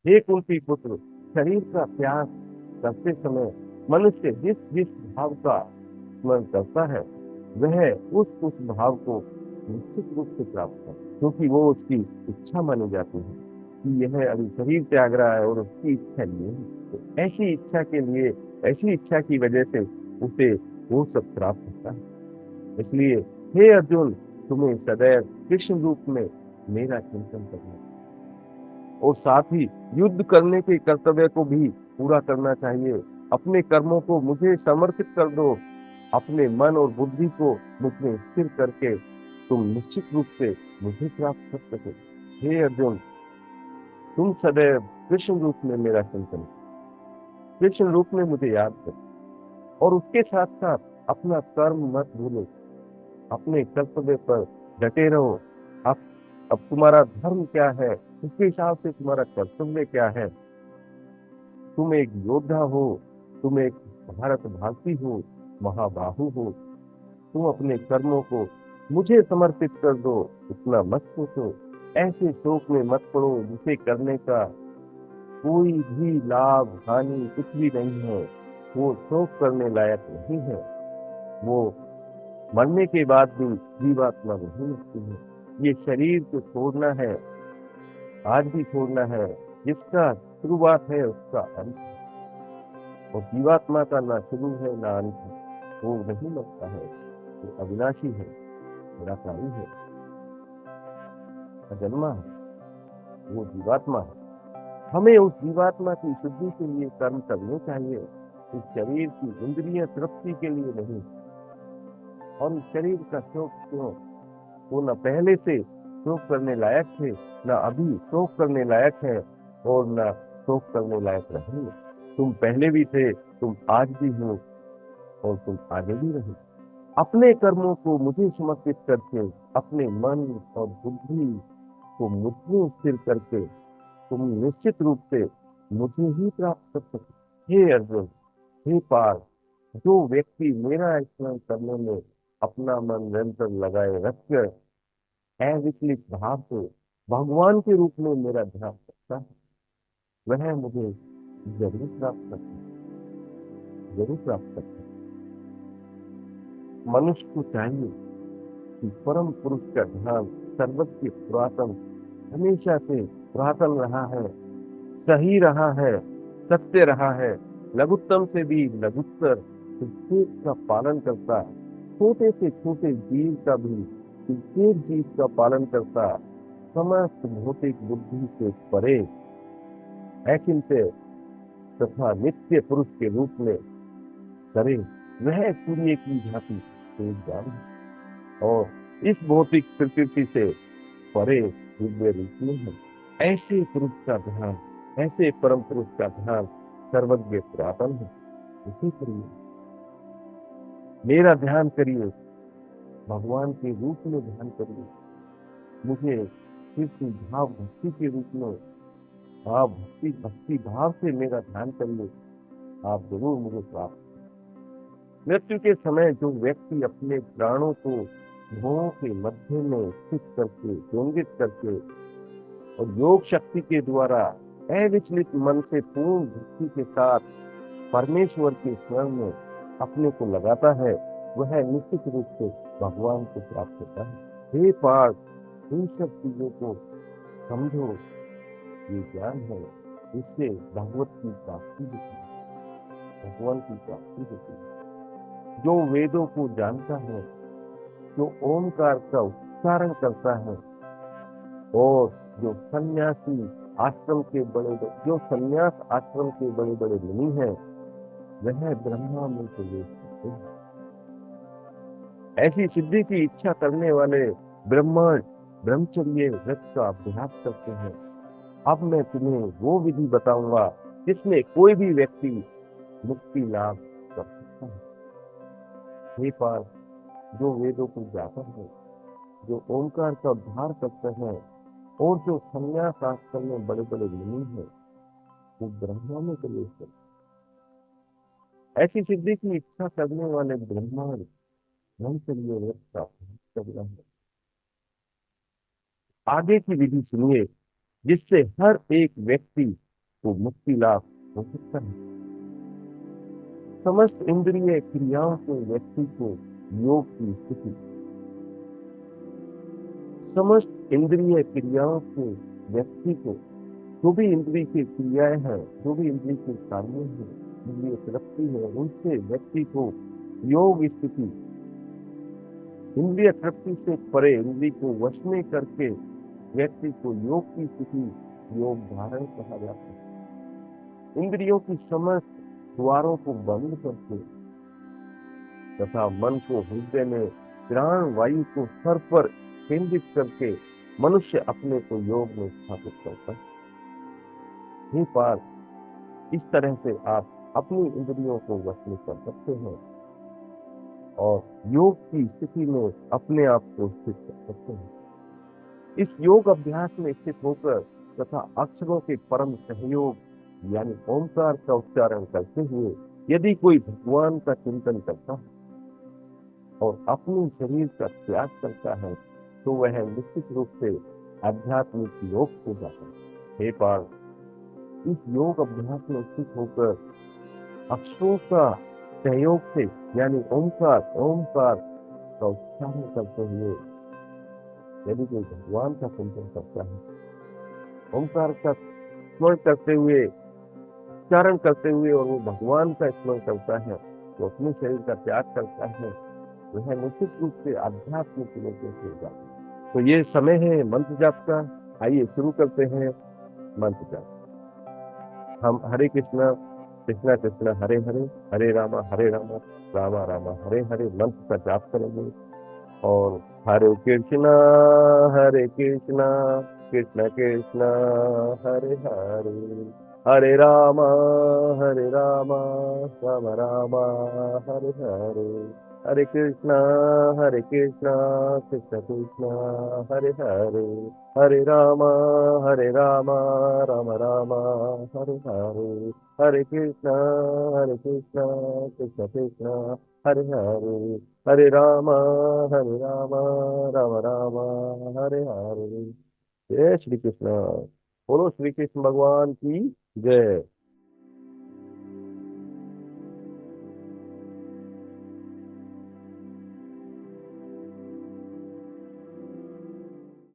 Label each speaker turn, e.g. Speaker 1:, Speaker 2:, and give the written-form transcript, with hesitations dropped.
Speaker 1: हे कुंती पुत्र, शरीर का त्याग करते समय मनुष्य जिस जिस भाव का स्मरण करता है, वह उस भाव को निश्चित रूप से प्राप्त है, क्योंकि वो उसकी इच्छा मानी जाती है कि यह अभी शरीर त्याग रहा है और उसकी इच्छा ये है। तो ऐसी इच्छा के लिए, ऐसी इच्छा की वजह से उसे वो सब प्राप्त होता है। इसलिए हे अर्जुन, तुम्हें सदैव कृष्ण रूप में मेरा चिंतन करना और साथ ही युद्ध करने के कर्तव्य को भी पूरा करना चाहिए। अपने कर्मों को मुझे समर्पित कर दो। अपने मन और बुद्धि को मुझ में स्थिर करके तुम निश्चित रूप से मुझे प्राप्त कर सको। हे अर्जुन, तुम सदैव कृष्ण रूप में मेरा चिंतन करो, कृष्ण रूप में मुझे याद करो और उसके साथ साथ अपना कर्म मत भूलो। अपने कर्तव्य पर डटे रहो। अब अब तुम्हारा धर्म क्या है, उसके हिसाब से तुम्हारा कर्तव्य क्या है। तुम एक योद्धा हो, तुम एक भारत भाषी हो, महाबाहु हो। तुम अपने कर्मों को मुझे समर्पित कर दो। इतना मत सोचो, ऐसे शोक में मत पड़ो जिसे करने का कोई भी लाभ हानि कुछ भी नहीं है। वो शोक करने लायक नहीं है। वो मरने के बाद भी जीवात्मा नहीं मिलती है। ये शरीर को छोड़ना है, आज भी छोड़ना है। जिसका शुरुआत है उसका अंत है। और जीवात्मा का ना शुरू है ना अंत है। वो नहीं मरता है, वो अविनाशी है, निराकारी है, अजन्मा है। वो जीवात्मा है। हमें उस जीवात्मा की शुद्धि के लिए कर्म करने चाहिए। इस शरीर की इंद्रिय तृप्ति के लिए नहीं। और इस शरीर का शोक क्यों? वो न पहले से शोक करने लायक थे, न अभी शोक करने लायक है और न शोक करने लायक रहेंगे। तुम पहले भी थे, तुम आज भी हो और तुम आगे भी रहो। अपने कर्मों को मुझे समर्पित करके, अपने मन और बुद्धि को मुझ में स्थिर करके तुम निश्चित रूप से मुझे ही प्राप्त कर सको। हे अर्जुन, हे पार्थ, जो व्यक्ति मेरा स्मरण करने में अपना मन निरंतर लगाए रखकर अविचलित भाव से भगवान के रूप में मेरा ध्यान करता है, वह मुझे जरूर प्राप्त करता है, जरूर प्राप्त करता है। मनुष्य को चाहिए कि परम पुरुष का ध्यान सर्वस्व पुरातन, हमेशा से पुरातन रहा है, सही रहा है, सत्य रहा है, लघुत्तम से भी लघुत्तर प्रत्येक का पालन करता, छोटे से छोटे जीव का भी प्रत्येक जीव का पालन करता, समस्त भौतिक बुद्धि से परे अचिंत्य तथा नित्य पुरुष के रूप में करे, वह सूर्य की भांति तेजगाम है और इस भौतिक प्रकृति से परे दिव्य रूप में है। ऐसे पुरुष का ध्यान, ऐसे परम पुरुष का ध्यान सर्वज्ञ पुरातन है। उसी करिए, मेरा ध्यान करिए, भगवान के रूप में ध्यान करिए। मुझे कृष्ण भाव भक्ति के रूप में, आप भक्ति भक्ति भाव से मेरा ध्यान करिए। आप जरूर मुझे प्राप्त। मृत्यु के समय जो व्यक्ति अपने प्राणों को भुवों के मध्य में स्थित करके, केंद्रित करके और योग शक्ति के द्वारा अविचलित मन से पूर्ण भक्ति के साथ परमेश्वर के स्मरण में अपने को लगाता है, वह निश्चित रूप से भगवान को प्राप्त होता है। हे पार्थ, इन सब चीजों को समझो, ये ज्ञान है, इससे भगवत की प्राप्ति होती है, भगवान की प्राप्ति होती है। जो वेदों को जानता है, जो ओमकार का उच्चारण करता है और जो सन्यासी आश्रम के जो सन्यास आश्रम के बड़े बड़े मुनि हैं, वह ब्रह्मा में प्रवेश करते हैं। ऐसी सिद्धि की इच्छा करने वाले ब्रह्मण ब्रह्मचर्य व्रत का अभ्यास करते हैं। अब मैं तुम्हें वो विधि बताऊंगा जिसमें कोई भी व्यक्ति मुक्ति लाभ कर सकता है। हे पार्थ, जो वेदों को जाता है, जो ओंकार का उद्धार करते हैं और जो संन्यास आश्रम में बड़े बड़े मुनि हैं, वो ब्रह्मा में प्रवेश करते हैं। ऐसी सिद्धि की इच्छा करने वाले ब्रह्मण ब्रह्मचर्य व्रत का अभ्यास करना है। आगे की विधि सुनिए, जिससे हर एक व्यक्ति को मुक्ति लाभ हो सकता है। समस्त इंद्रिय क्रियाओं से व्यक्ति को योग की स्थिति, समस्त इंद्रिय क्रियाओं से व्यक्ति को, जो भी इंद्रिय की क्रियाएं हैं, जो भी इंद्रिय के कार्य हैं, इंद्रिय तृप्ति है, उनसे व्यक्ति को योग स्थिति, इंद्रिय तृप्ति से परे इंद्रिय को वश में करके व्यक्ति को योग की स्थिति, योग धारण कहा जाता है। इंद्रियों की समस्त द्वारों को बंद करके तथा मन को हृदय में प्राण वायु को सर पर केंद्रित करके मनुष्य अपने को योग में स्थापित करता है। हे पार्थ, इस तरह से आप अपनी इंद्रियों को वश में कर सकते हैं और योग की स्थिति में अपने आप को स्थित कर सकते हैं। इस योग अभ्यास में स्थित होकर तथा अक्षरों के परम सहयोग यानी ओंकार का उच्चारण करते हुए यदि कोई भगवान का चिंतन करता है और अपने शरीर का त्याग करता है तो वह निश्चित रूप से आध्यात्मिक योग हो जाता है। हे पार्थ, इस योग अभ्यास में स्थित होकर अक्षरों का सहयोग से यानी ओंकार ओंकार का उच्चारण करते हुए यदि कोई भगवान का चिंतन करता है, ओंकार का स्मरण करते हुए, उच्चारण करते हुए और वो भगवान का स्मरण करता है, तो अपने शरीर का त्याग करता है, वह निश्चित रूप से आध्यात्मिक योग में हो जाता है। तो ये समय है मंत्र जाप का। आइए शुरू करते हैं मंत्र जाप। हम हरे कृष्णा कृष्णा कृष्णा हरे हरे, हरे रामा रामा रामा हरे हरे मंत्र का जाप करेंगे। और हरे कृष्णा कृष्णा कृष्णा हरे हरे, हरे रामा राम रामा हरे हरे, हरे कृष्णा कृष्णा कृष्णा हरे हरे, हरे रामा राम रामा हरे हरे, हरे कृष्णा कृष्णा कृष्णा हरे हरे, हरे रामा राम राम हरे हरे। जय श्री कृष्ण। बोलो श्री कृष्ण भगवान की जय।